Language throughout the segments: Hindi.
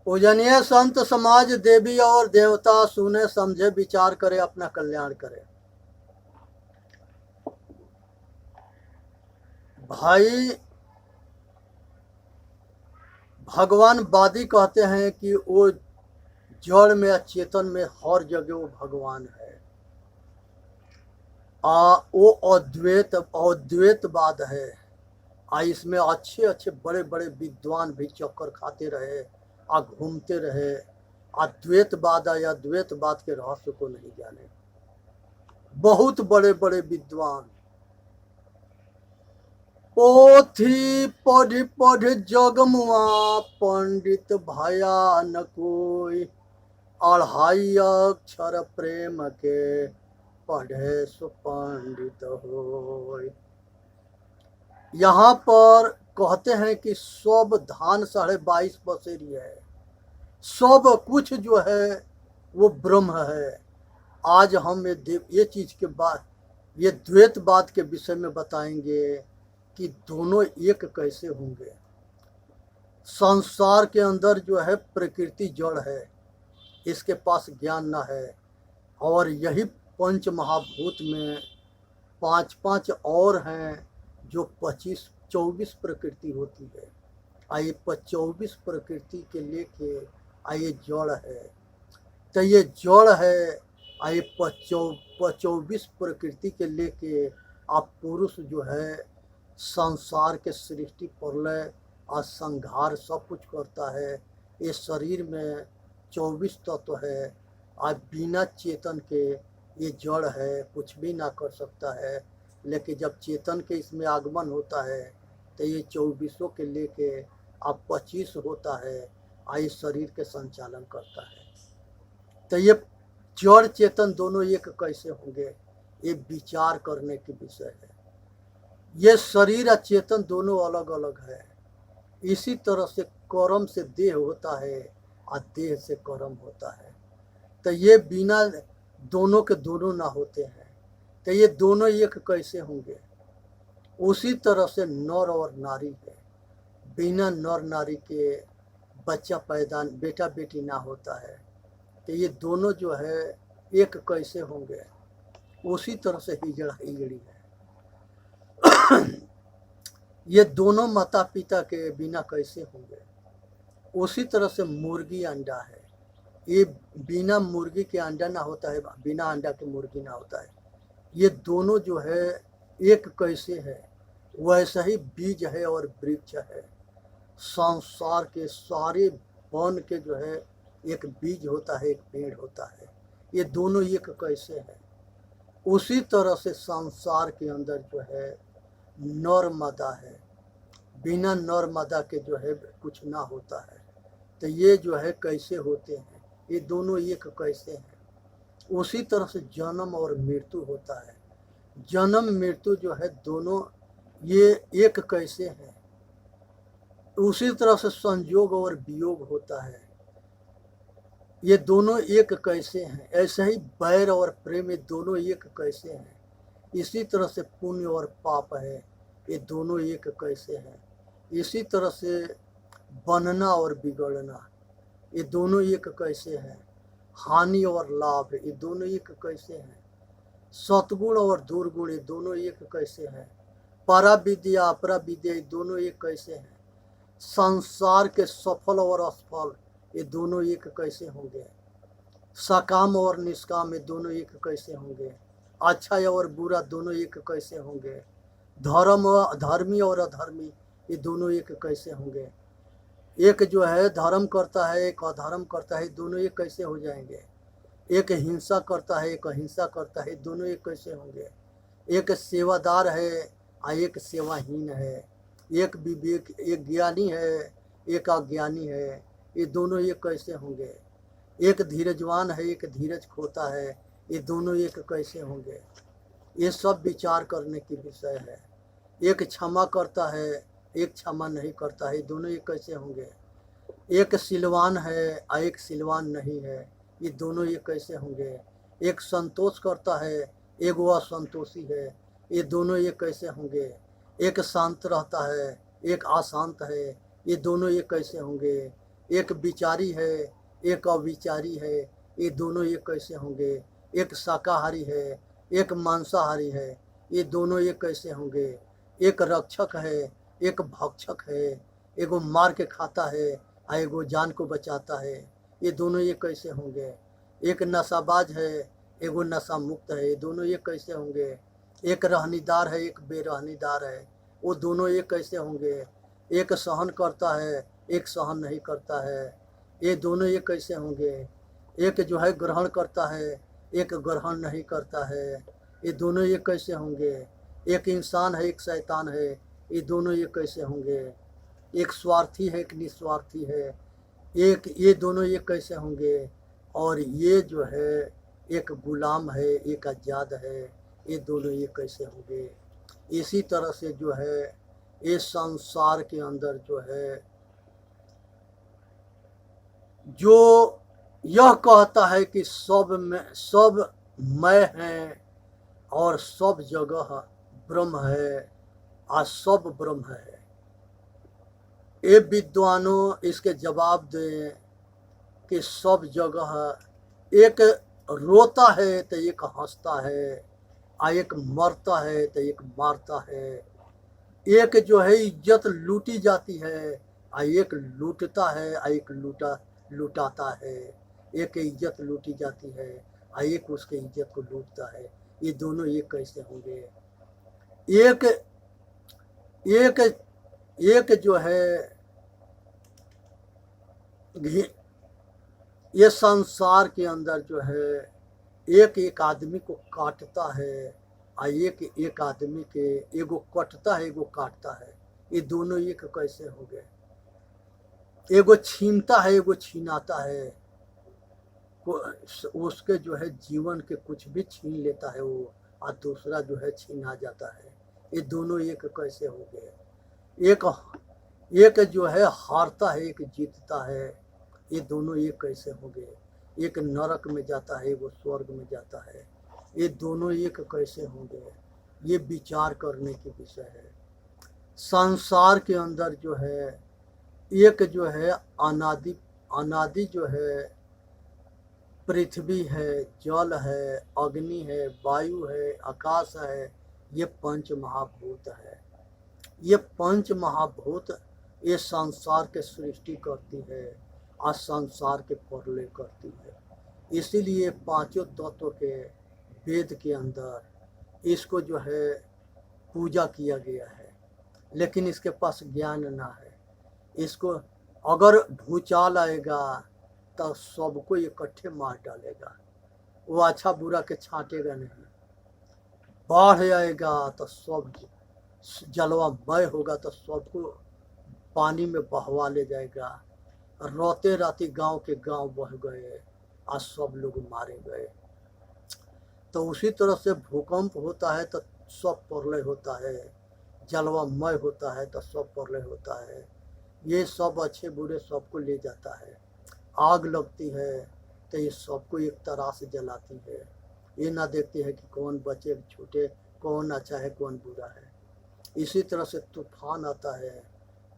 पूजनीय संत समाज देवी और देवता सुने समझे विचार करे अपना कल्याण करे। भाई भगवान वादी कहते हैं कि वो जड़ में या चेतन में हर जगह वो भगवान है। वो अद्वैतवाद है। इसमें अच्छे अच्छे बड़े बड़े विद्वान भी चक्कर खाते रहे, घूमते रहे, अद्वैतवाद या द्वैतवाद के रहस्य को नहीं जाने। बहुत बड़े बड़े विद्वान पोथी पढ़ पढ़ जगमुआ पंडित भया न कोई, 2.5 अक्षर प्रेम के पढ़े सुपंडित हो। यहाँ पर कहते हैं कि सब धान 22.5 पसेरी है, सब कुछ जो है वो ब्रह्म है। आज हम ये चीज के बाद ये द्वैतवाद के विषय में बताएंगे कि दोनों एक कैसे होंगे। संसार के अंदर जो है प्रकृति जड़ है, इसके पास ज्ञान न है, और यही पंच महाभूत में 5 और हैं जो 24 प्रकृति होती है। आइए 24 प्रकृति के लेके आइए जड़ है, तो ये जड़ है। आइए 24 प्रकृति के लेके आप पुरुष जो है संसार के सृष्टि प्रलय और संहार सब कुछ करता है। ये शरीर में 24 तत्व है, आज बिना चेतन के ये जड़ है, कुछ भी ना कर सकता है। लेकिन जब चेतन के इसमें आगमन होता है तो ये 24 के लेके अब 25 होता है, इस शरीर के संचालन करता है। तो ये जड़ चेतन दोनों एक कैसे होंगे, ये विचार करने की विषय है। ये शरीर और चेतन दोनों अलग अलग है। इसी तरह से कर्म से देह होता है और देह से कर्म होता है। तो ये बिना दोनों के दोनों ना होते हैं, तो ये दोनों एक कैसे होंगे। उसी तरह से नर और नारी है, बिना नर नारी के बच्चा पैदा बेटा बेटी ना होता है, तो ये दोनों जो है एक कैसे होंगे। उसी तरह से हिजड़ा हिजड़ी है, ये दोनों माता पिता के बिना कैसे होंगे। उसी तरह से मुर्गी अंडा है, ये बिना मुर्गी के अंडा ना होता है, बिना अंडा के मुर्गी ना होता है। ये दोनों जो है एक कैसे है। वैसा ही बीज है और वृक्ष है। संसार के सारे वन के जो है एक बीज होता है, एक पेड़ होता है। ये दोनों एक कैसे है। उसी तरह से संसार के अंदर जो है नर मादा है, बिना नर मादा के जो है कुछ ना होता है। तो ये जो है कैसे होते हैं, ये दोनों एक कैसे हैं। उसी तरह से जन्म और मृत्यु होता है। जन्म मृत्यु जो है दोनों ये एक कैसे हैं। उसी तरह से संयोग और वियोग होता है, ये दोनों एक कैसे हैं। ऐसे ही बैर और प्रेम ये दोनों एक कैसे हैं। इसी तरह से पुण्य और पाप है, ये दोनों एक कैसे हैं। इसी तरह से बनना और बिगड़ना ये दोनों एक कैसे हैं। हानि और लाभ ये दोनों एक कैसे हैं। सतगुण और दुर्गुण ये दोनों एक कैसे हैं। परा विद्या अपरा विद्या ये दोनों एक कैसे हैं। संसार के सफल और असफल ये दोनों एक कैसे होंगे। सकाम और निष्काम ये दोनों एक कैसे होंगे। अच्छा और बुरा दोनों एक कैसे होंगे। धर्मी और अधर्मी ये दोनों एक कैसे होंगे। एक जो है धर्म करता है, एक अधर्म करता है, दोनों एक कैसे हो जाएंगे। एक हिंसा करता है, एक अहिंसा करता है, दोनों एक कैसे होंगे। एक सेवादार है और एक सेवाहीन है। एक विवेक एक ज्ञानी है, एक अज्ञानी है, ये दोनों एक कैसे होंगे। एक धीरजवान है, एक धीरज खोता है, ये दोनों एक कैसे होंगे। ये सब विचार करने की विषय है। एक क्षमा करता है, एक क्षमा नहीं करता है, दोनों एक कैसे होंगे। एक सिलवान है और एक सिलवान नहीं है, ये दोनों एक कैसे होंगे। एक संतोष करता है, एक वो असंतोषी है, ये दोनों एक कैसे होंगे। एक शांत रहता है, एक अशांत है, ये दोनों एक कैसे होंगे। एक विचारी है, एक अविचारी है, ये दोनों एक कैसे होंगे? एक शाकाहारी है, एक मांसाहारी है, ये दोनों एक कैसे होंगे? एक रक्षक है, एक भक्षक है, एगो मार के खाता है और एगो जान को बचाता है, ये दोनों एक कैसे होंगे? एक नशाबाज है, एगो नशा मुक्त है, ये दोनों एक कैसे होंगे? एक रहनीदार है, एक बेरहनीदार है, वो दोनों एक कैसे होंगे? एक सहन करता है, एक सहन नहीं करता है, ये दोनों एक कैसे होंगे? एक जो है ग्रहण करता है, एक ग्रहण नहीं करता है, ये दोनों एक कैसे होंगे? एक इंसान है, एक शैतान है, ये दोनों एक कैसे होंगे? एक स्वार्थी है, एक निस्वार्थी है, एक ये दोनों एक कैसे होंगे? और ये जो है एक गुलाम है, एक आज़ाद है, ये दोनों एक कैसे होंगे? इसी तरह से जो है इस संसार के अंदर जो है जो यह कहता है कि सब मैं है और सब जगह ब्रह्म है और सब ब्रह्म है, ये विद्वानों इसके जवाब दें कि सब जगह एक रोता है तो एक हंसता है, और एक मरता है तो एक मारता है, एक जो है इज्जत लूटी जाती है और एक लूटता है और एक लुटाता है, एक इज्जत लूटी जाती है और एक उसके इज्जत को लूटता है, ये दोनों एक कैसे होंगे? एक एक एक जो है ये संसार के अंदर जो है एक एक आदमी को काटता है और एक एक आदमी के एगो कटता है, एगो काटता है, ये दोनों एक कैसे हो गए? एगो छीनता है, एगो छीनाता है, उसके जो है जीवन के कुछ भी छीन लेता है वो, और दूसरा जो है छीना जाता है, ये दोनों एक कैसे हो गए? एक जो है हारता है, एक जीतता है, ये दोनों एक कैसे हो गए? एक नरक में जाता है, वो स्वर्ग में जाता है, ये दोनों एक कैसे होंगे? ये विचार करने की विषय है। संसार के अंदर जो है एक जो है अनादि जो है पृथ्वी है, जल है, अग्नि है, वायु है, आकाश है, ये पंच महाभूत है। ये पंच महाभूत ये संसार के सृष्टि करती है और संसार के प्रलय करती है। इसीलिए पांचों तत्व के वेद के अंदर इसको जो है पूजा किया गया है, लेकिन इसके पास ज्ञान ना है। इसको अगर भूचाल आएगा तो सबको इकट्ठे मार डालेगा, वो अच्छा बुरा के छांटेगा नहीं। बाढ़ आएगा तो सब जलवामय होगा तो सबको पानी में बहवा ले जाएगा। रोते राती गांव के गांव बह गए और सब लोग मारे गए। तो उसी तरह से भूकंप होता है तो सब प्रलय होता है, जलवामय होता है तो सब प्रलय होता है। ये सब अच्छे बुरे सबको ले जाता है। आग लगती है तो ये सबको एक तरह से जलाती है। ये ना देखती है कि कौन बचे छूटे, कौन अच्छा है कौन बुरा है। इसी तरह से तूफान आता है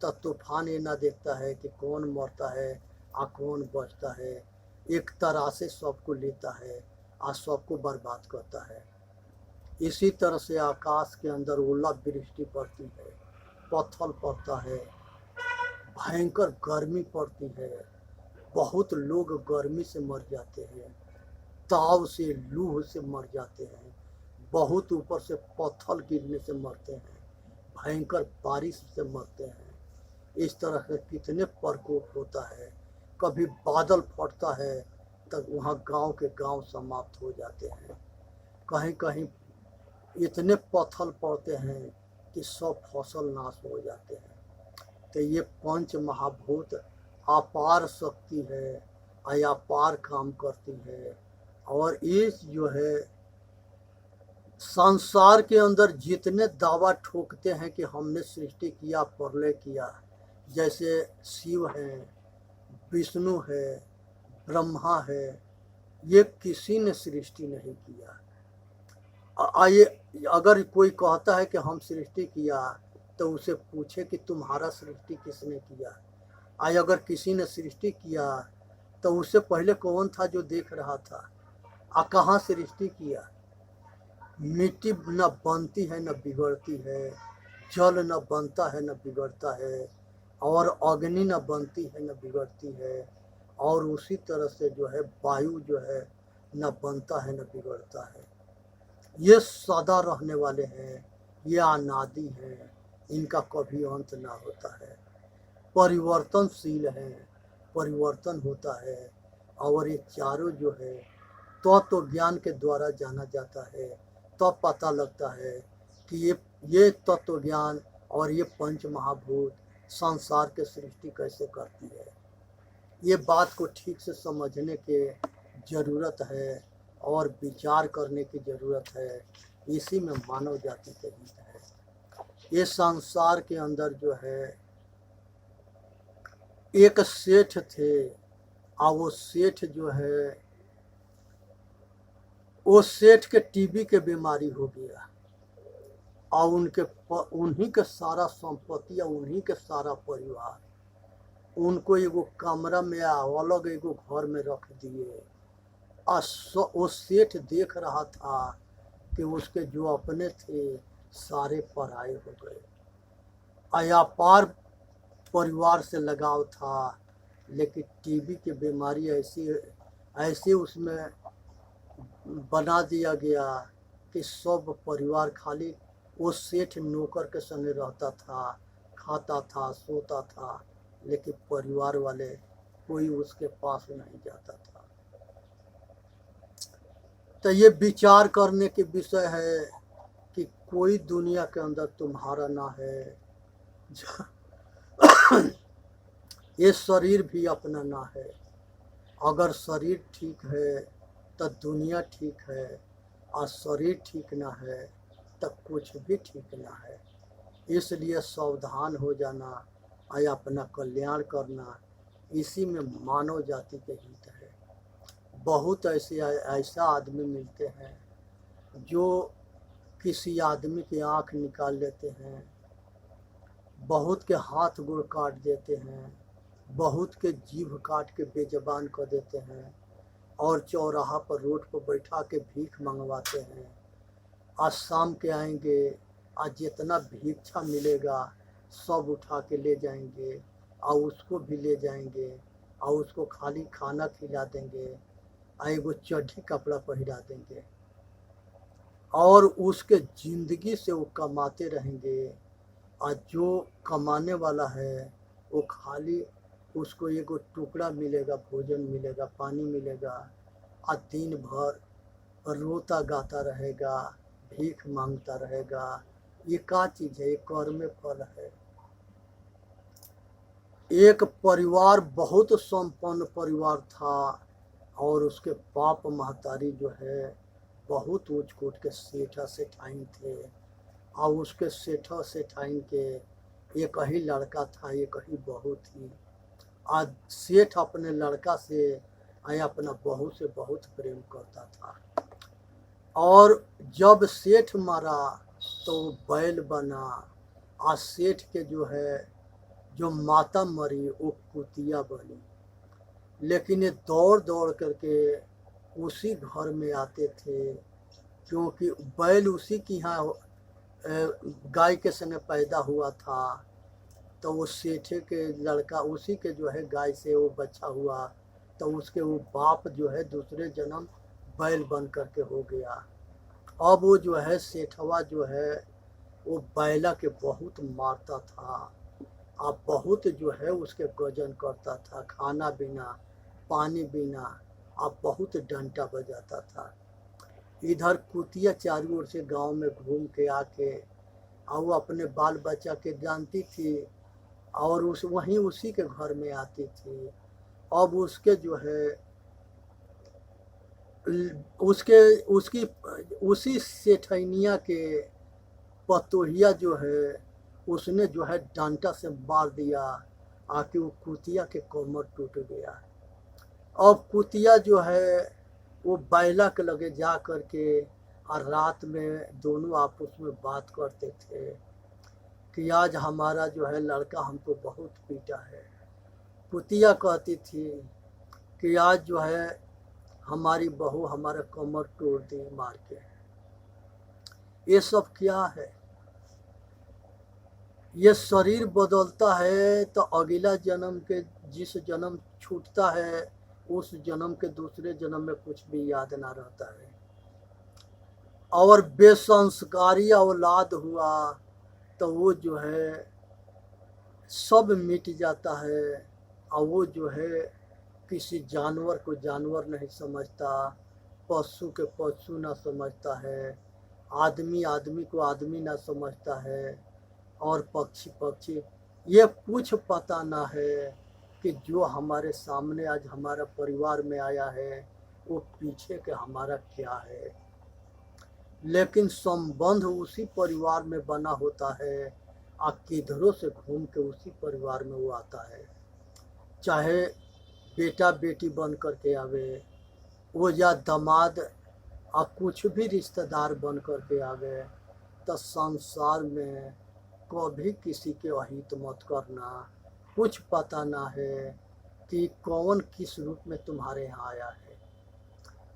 तो तूफान ये ना देखता है कि कौन मरता है और कौन बचता है। एक तरह से सबको लेता है और सबको बर्बाद करता है। इसी तरह से आकाश के अंदर ओलावृष्टि पड़ती है, पत्थर पड़ता है, भयंकर गर्मी पड़ती है, बहुत लोग गर्मी से मर जाते हैं, ताव से लूह से मर जाते हैं, बहुत ऊपर से पत्थर गिरने से मरते हैं, भयंकर बारिश से मरते हैं। इस तरह से कितने प्रकोप होता है। कभी बादल फटता है तब वहाँ गांव के गांव समाप्त हो जाते हैं। कहीं कहीं इतने पत्थर पड़ते हैं कि सब फसल नाश हो जाते हैं। तो ये पंच महाभूत अपार शक्ति है, अपार काम करती है। और इस जो है संसार के अंदर जितने दावा ठोकते हैं कि हमने सृष्टि किया, प्रलय किया, जैसे शिव हैं, विष्णु है, ब्रह्मा है, ये किसी ने सृष्टि नहीं किया। आइए, अगर कोई कहता है कि हम सृष्टि किया तो उसे पूछे कि तुम्हारा सृष्टि किसने किया। आज अगर किसी ने सृष्टि किया तो उससे पहले कौन था जो देख रहा था? कहाँ सृष्टि किया? मिट्टी न बनती है न बिगड़ती है, जल न बनता है न बिगड़ता है, और अग्नि न बनती है न बिगड़ती है, और उसी तरह से जो है वायु जो है न बनता है न बिगड़ता है। ये सदा रहने वाले हैं, ये अनादि हैं, इनका कभी अंत ना होता है। परिवर्तनशील है, परिवर्तन होता है, और ये चारों जो है तो ज्ञान के द्वारा जाना जाता है। तब पता लगता है कि ये तत्व ज्ञान और ये पंच महाभूत संसार के सृष्टि कैसे करती है। ये बात को ठीक से समझने के ज़रूरत है और विचार करने की ज़रूरत है। इसी में मानव जाति के हित है। ये संसार के अंदर जो है एक सेठ थे, और वो सेठ जो है वो सेठ के टीबी के बीमारी हो गया, और उन्हीं के सारा संपत्ति और उन्हीं के सारा परिवार उनको एगो कमरा में अलग एगो घर में रख दिए। वो सेठ देख रहा था कि उसके जो अपने थे सारे पराये हो गए। अपार परिवार से लगाव था, लेकिन टीबी की बीमारी ऐसी उसमें बना दिया गया कि सब परिवार खाली वो सेठ नौकर के संगे रहता था, खाता था, सोता था, लेकिन परिवार वाले कोई उसके पास नहीं जाता था। तो ये विचार करने के विषय है कि कोई दुनिया के अंदर तुम्हारा ना है, ये शरीर भी अपना ना है। अगर शरीर ठीक है तो दुनिया ठीक है, और शरीर ठीक ना है तो कुछ भी ठीक ना है। इसलिए सावधान हो जाना और अपना कल्याण करना, इसी में मानव जाति के हित है। बहुत ऐसा आदमी मिलते हैं जो किसी आदमी की आँख निकाल लेते हैं, बहुत के हाथ गोड़ काट देते हैं, बहुत के जीभ काट के बेजबान कर देते हैं, और चौराहा पर रोड पर बैठा के भीख मंगवाते हैं। आज शाम के आएंगे, आज जितना भिक्षा मिलेगा सब उठा के ले जाएंगे, और उसको भी ले जाएंगे, और उसको खाली खाना खिला देंगे, और एगो चड्ढी कपड़ा पहना देंगे, और उसके ज़िंदगी से वो कमाते रहेंगे। और जो कमाने वाला है वो खाली उसको एगो टुकड़ा मिलेगा, भोजन मिलेगा, पानी मिलेगा, और दिन भर रोता गाता रहेगा, भीख मांगता रहेगा। ये क्या चीज़ है? ये कर्म फल है। एक परिवार बहुत संपन्न परिवार था, और उसके बाप महतारी जो है बहुत ऊंच कोट के सेठा सेठाइन थे, और उसके सेठा सेठाइन के एक ही लड़का था, एक ही बहू थी। आज सेठ अपने लड़का से अपना बहू से बहुत प्रेम करता था, और जब सेठ मरा तो बैल बना। आज सेठ के जो है जो माता मरी वो कुतिया बनी, लेकिन ये दौड़ दौड़ करके उसी घर में आते थे, क्योंकि बैल उसी की यहाँ गाय के संग पैदा हुआ था। तो वो सेठे के लड़का उसी के जो है गाय से वो बच्चा हुआ, तो उसके वो बाप जो है दूसरे जन्म बैल बन करके हो गया। अब वो जो है सेठवा जो है वो बैला के बहुत मारता था, अब बहुत जो है उसके गजन करता था, खाना बिना पानी बिना, अब बहुत डंटा बजाता था। इधर कुतिया चारों ओर से गांव में घूम के आके और वो अपने बाल बच्चा के जानती थी, और वहीं उसी के घर में आती थी। अब उसके जो है उसकी उसी सेठनिया के पतोहिया जो है उसने जो है डंटा से मार दिया, आके वो कुतिया के कमर टूट गया। अब कुतिया जो है वो बैला के लगे जा कर के और रात में दोनों आपस में बात करते थे कि आज हमारा जो है लड़का हमको बहुत पीटा है, पुतिया कहती थी कि आज जो है हमारी बहू हमारा कमर तोड़ दी मार के। ये सब क्या है? ये शरीर बदलता है तो अगला जन्म के जिस जन्म छूटता है उस जन्म के दूसरे जन्म में कुछ भी याद ना रहता है। और बेसंस्कारी औलाद हुआ तो वो जो है सब मिट जाता है। और वो जो है किसी जानवर को जानवर नहीं समझता, पशु के पशु ना समझता है, आदमी आदमी को आदमी ना समझता है, और पक्षी पक्षी। ये कुछ पता ना है कि जो हमारे सामने आज हमारा परिवार में आया है वो पीछे के हमारा क्या है। लेकिन संबंध उसी परिवार में बना होता है, आ किधरों से घूम के उसी परिवार में वो आता है। चाहे बेटा बेटी बन करके आवे वो, या दामाद आ कुछ भी रिश्तेदार बन करके आवे, तो संसार में कभी किसी के अहित मत करना। कुछ पता ना है कि कौन किस रूप में तुम्हारे यहाँ आया है।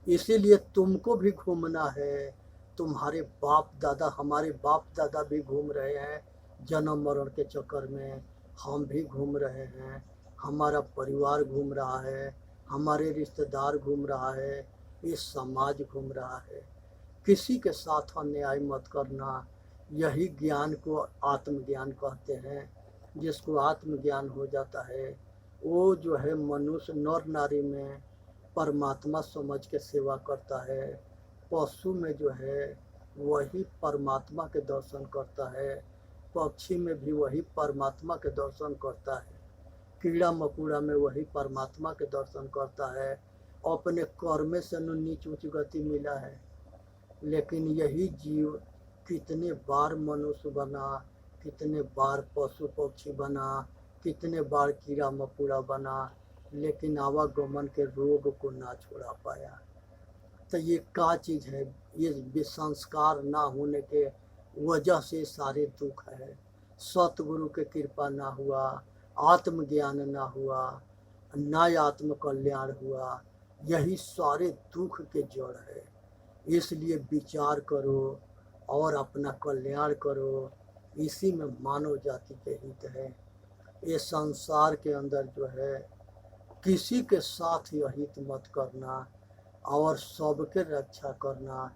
इसीलिए तुमको भी घूमना है। तुम्हारे बाप दादा, हमारे बाप दादा भी घूम रहे हैं जन्म मरण के चक्कर में, हम भी घूम रहे हैं, हमारा परिवार घूम रहा है, हमारे रिश्तेदार घूम रहा है, ये समाज घूम रहा है। किसी के साथ अन्याय मत करना। यही ज्ञान को आत्मज्ञान कहते हैं। जिसको आत्मज्ञान हो जाता है वो जो है मनुष्य नर नारी में परमात्मा समझ के सेवा करता है। पशु में जो है वही परमात्मा के दर्शन करता है, पक्षी में भी वही परमात्मा के दर्शन करता है, कीड़ा मकोड़ा में वही परमात्मा के दर्शन करता है। अपने कर्म से नीच ऊंच गति मिला है। लेकिन यही जीव कितने बार मनुष्य बना, कितने बार पशु पक्षी बना, कितने बार कीड़ा मकोड़ा बना, लेकिन आवागमन के रोग को ना छोड़ा पाया। तो ये क्या चीज़ है? ये संस्कार ना होने के वजह से सारे दुख है। सतगुरु के कृपा ना हुआ, आत्मज्ञान ना हुआ, ना आत्म कल्याण हुआ, यही सारे दुख के जड़ है। इसलिए विचार करो और अपना कल्याण करो। इसी में मानव जाति के हित है। ये संसार के अंदर जो है किसी के साथ अहित मत करना और सबके रक्षा करना।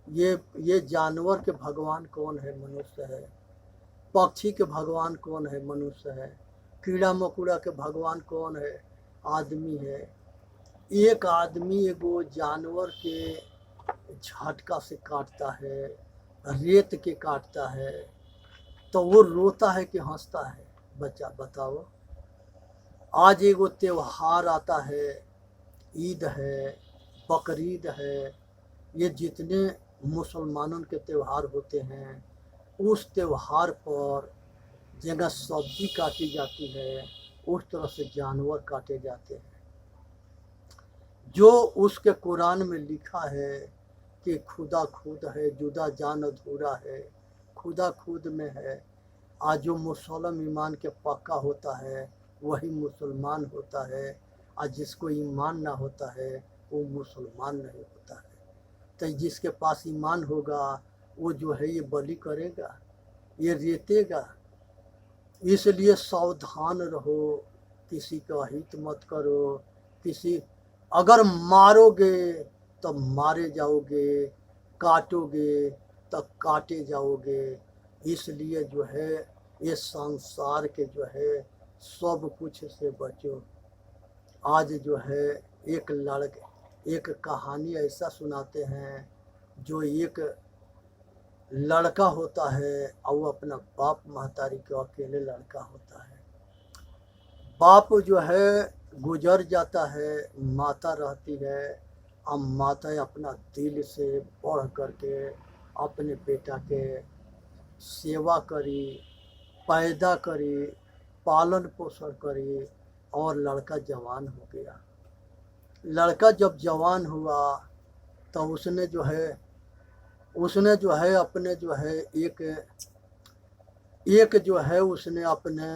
ये जानवर के भगवान कौन है? मनुष्य है। पक्षी के भगवान कौन है? मनुष्य है। कीड़ा मकोड़ा के भगवान कौन है? आदमी है। एक आदमी एगो जानवर के झटका से काटता है, रेत के काटता है, तो वो रोता है कि हंसता है? बच्चा बताओ। आज एगो त्योहार आता है, ईद है, बकरीद है, ये जितने मुसलमानों के त्यौहार होते हैं, उस त्यौहार पर जगह सब्जी काटी जाती है उस तरह से जानवर काटे जाते हैं। जो उसके कुरान में लिखा है कि खुदा खुद है, जुदा जान अधूरा है, खुदा खुद में है। आज जो मुसलमान ईमान के पक्का होता है वही मुसलमान होता है, आज जिसको ईमान ना होता है वो मुसलमान नहीं होता है। तो जिसके पास ईमान होगा वो जो है ये बलि करेगा, ये रेतेगा। इसलिए सावधान रहो, किसी का हित मत करो। किसी अगर मारोगे तो मारे जाओगे, काटोगे तो काटे जाओगे। इसलिए जो है ये संसार के जो है सब कुछ से बचो। आज जो है एक कहानी ऐसा सुनाते हैं, जो एक लड़का होता है और वो अपना बाप महतारी के अकेले लड़का होता है। बाप जो है गुजर जाता है, माता रहती है। अब माता अपना दिल से बढ़ करके अपने बेटा के सेवा करी, पैदा करी, पालन पोषण करी, और लड़का जवान हो गया। लड़का जब जवान हुआ तो उसने जो है अपने जो है एक जो है उसने अपने